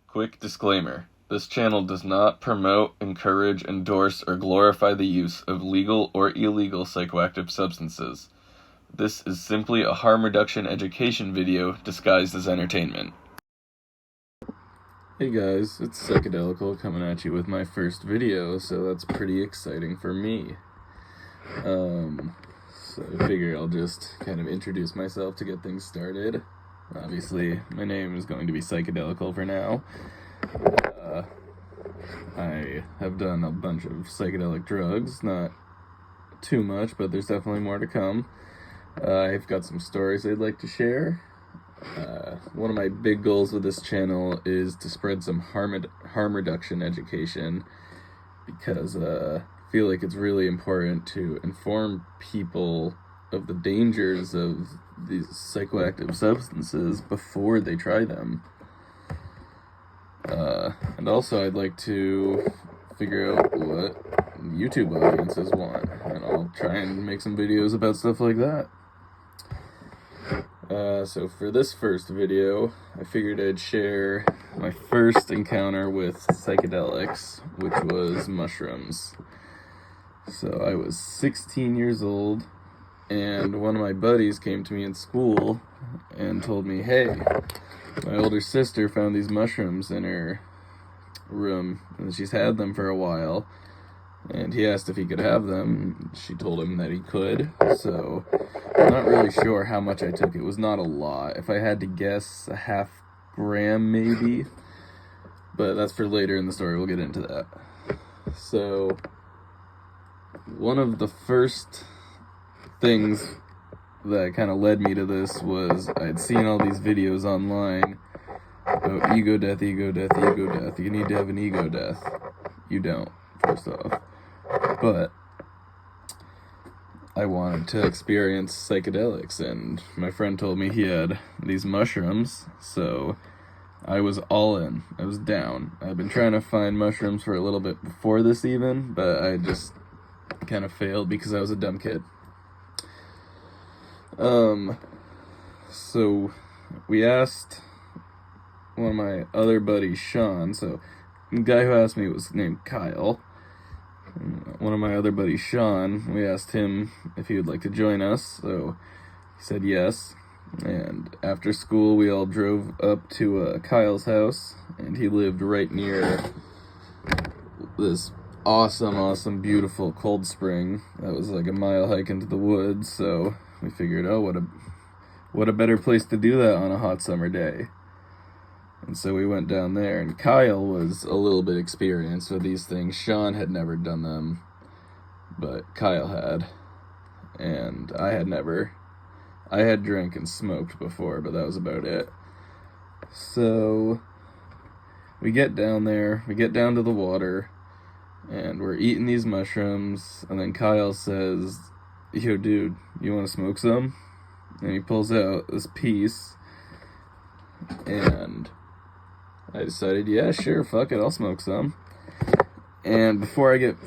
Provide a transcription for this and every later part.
Quick disclaimer. This channel does not promote, encourage, endorse, or glorify the use of legal or illegal psychoactive substances. This is simply a harm reduction education video disguised as entertainment. Hey guys, it's Psychedelical coming at you with my first video, so that's pretty exciting for me. So I figure I'll just kind of introduce myself to get things started. Obviously, my name is going to be Psychedelical for now. I have done a bunch of psychedelic drugs, not too much, but there's definitely more to come. I've got some stories I'd like to share. One of my big goals with this channel is to spread some harm reduction education, because I feel like it's really important to inform people of the dangers of these psychoactive substances before they try them. And also I'd like to figure out what YouTube audiences want, and I'll try and make some videos about stuff like that. So for this first video, I figured I'd share my first encounter with psychedelics, which was mushrooms. So I was 16 years old, and one of my buddies came to me in school and told me, hey, my older sister found these mushrooms in her room, and she's had them for a while, and he asked if he could have them. She told him that he could, so I'm not really sure how much I took. It was not a lot. If I had to guess, a half gram maybe, but that's for later in the story. We'll get into that. So one of the first things that kind of led me to this was I'd seen all these videos online about ego death, ego death, ego death. You need to have an ego death. You don't, first off. But I wanted to experience psychedelics, and my friend told me he had these mushrooms, so I was all in. I was down. I've been trying to find mushrooms for a little bit before this even, but I just kind of failed because I was a dumb kid. So we asked one of my other buddies, Sean, so the guy who asked me was named Kyle. One of my other buddies, Sean, we asked him if he would like to join us, so he said yes. And after school, we all drove up to Kyle's house, and he lived right near this awesome, beautiful cold spring that was like a mile hike into the woods. So we figured, oh, what a better place to do that on a hot summer day. And so we went down there, and Kyle was a little bit experienced with these things. Sean had never done them, but Kyle had, and I had never. I had drank and smoked before, but that was about it. So we get down there, we get down to the water, and we're eating these mushrooms, and then Kyle says, yo, dude, you want to smoke some? And he pulls out this piece, and I decided, yeah, sure, fuck it, I'll smoke some. And before I get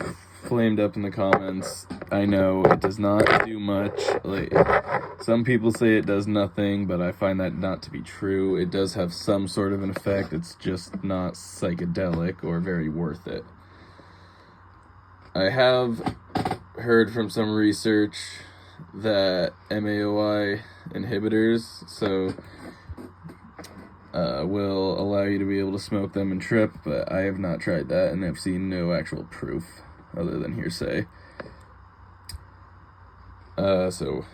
flamed up in the comments, I know it does not do much. Like, some people say it does nothing, but I find that not to be true. It does have some sort of an effect. It's just not psychedelic or very worth it. I have heard from some research that MAOI inhibitors, will allow you to be able to smoke them and trip, but I have not tried that, and I've seen no actual proof other than hearsay. So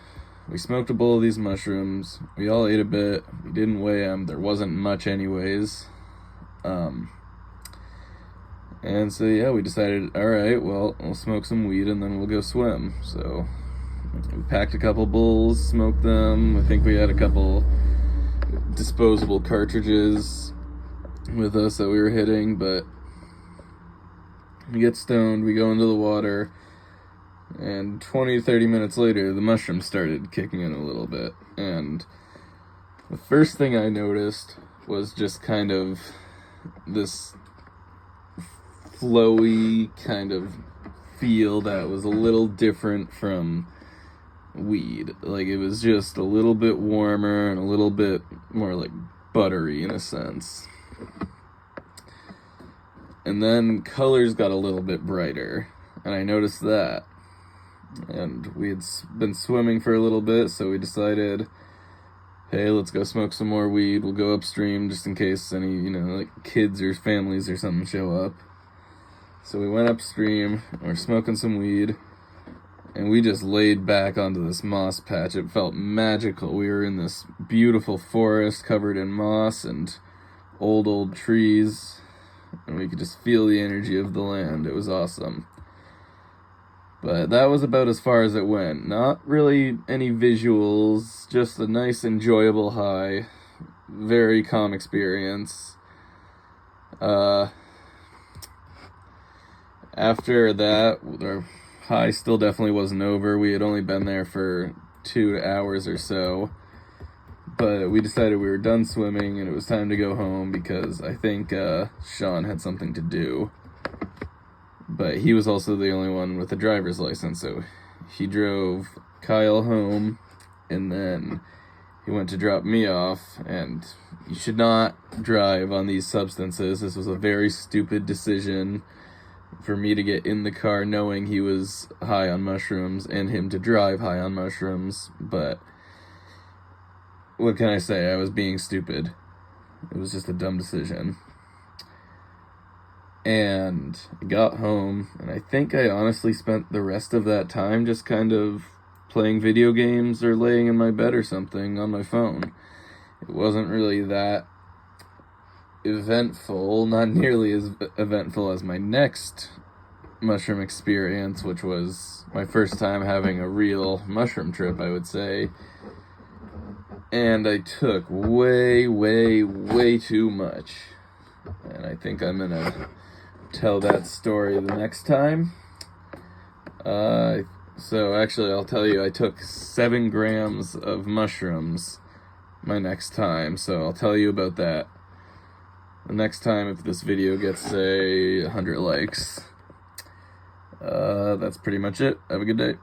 we smoked a bowl of these mushrooms. We all ate a bit. We didn't weigh them. There wasn't much anyways. And so yeah, we decided, alright, well, we'll smoke some weed and then we'll go swim. So we packed a couple bowls, smoked them. I think we had a couple disposable cartridges with us that we were hitting, but we get stoned, we go into the water, and 20 to 30 minutes later, the mushrooms started kicking in a little bit, and the first thing I noticed was just kind of this flowy kind of feel that was a little different from weed. Like, it was just a little bit warmer and a little bit more like buttery in a sense. And then colors got a little bit brighter, and I noticed that. And we had been swimming for a little bit, so we decided, hey, let's go smoke some more weed. We'll go upstream just in case any, like kids or families or something show up. So we went upstream, and we're smoking some weed, and we just laid back onto this moss patch. It felt magical. We were in this beautiful forest covered in moss and old trees, and we could just feel the energy of the land. It was awesome. But that was about as far as it went. Not really any visuals, just a nice, enjoyable high. Very calm experience. After that, our high still definitely wasn't over. We had only been there for 2 hours or so. But we decided we were done swimming and it was time to go home because I think Sean had something to do. But he was also the only one with a driver's license, so he drove Kyle home, and then he went to drop me off, and you should not drive on these substances. This was a very stupid decision for me to get in the car knowing he was high on mushrooms and him to drive high on mushrooms, but what can I say? I was being stupid. It was just a dumb decision. And I got home, and I think I honestly spent the rest of that time just kind of playing video games or laying in my bed or something on my phone. It wasn't really that eventful, not nearly as eventful as my next mushroom experience, which was my first time having a real mushroom trip, I would say. And I took way too much. And I think I'm gonna tell that story the next time. So actually I'll tell you, I took 7 grams of mushrooms my next time, so I'll tell you about that the next time if this video gets, say, 100 likes. That's pretty much it. Have a good day.